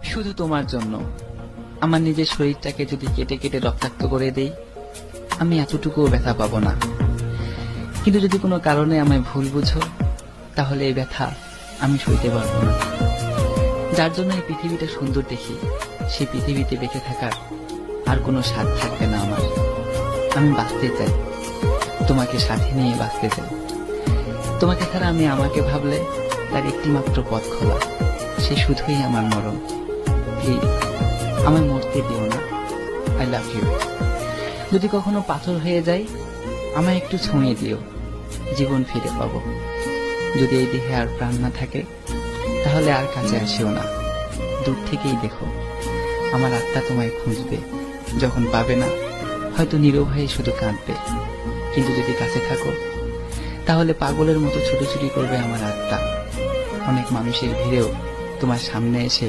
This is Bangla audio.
শুধু তোমার জন্য। আমার নিজের শরীরটাকে যদি কেটে কেটে রক্তাক্ত করে দেই, আমি এতটুকুও ব্যথা পাবো না। কিন্তু যদি কোনো কারণে আমায় ভুল বুঝো, তাহলে এই ব্যথা আমি সইতে পারবো না। যার জন্য এই পৃথিবীটা সুন্দর দেখি, সেই পৃথিবীতে বেঁচে থাকার আর কোনো স্বাদ থাকবে না আমার। আমি বাঁচতে চাই, তোমাকে সাথে নিয়ে বাঁচতে চাই। তোমাকে ছাড়া আমি আমাকে ভাবলে তার একটি মাত্র পথ খোলা, সে শুধুই আমার মরণ। প্লিজ আমায় মরতে দিও না। I love you. যদি কখনো পাথর হয়ে যায়, আমায় একটু ছুঁয়ে দিও, জীবন ফিরে পাবো। যদি এই দেহে আর প্রাণ না থাকে, তাহলে আর কাছে আসিও না, দূর থেকেই দেখো। আমার আত্মা তোমায় খুঁজবে, যখন পাবে না হয়তো নীরব হয়ে শুধু কাঁদবে। কিন্তু যদি কাছে থাকো, তাহলে পাগলের মতো ছুটোছুটি করবে আমার আত্মা। অনেক মানুষের ভিড়েও তোমার সামনে এসে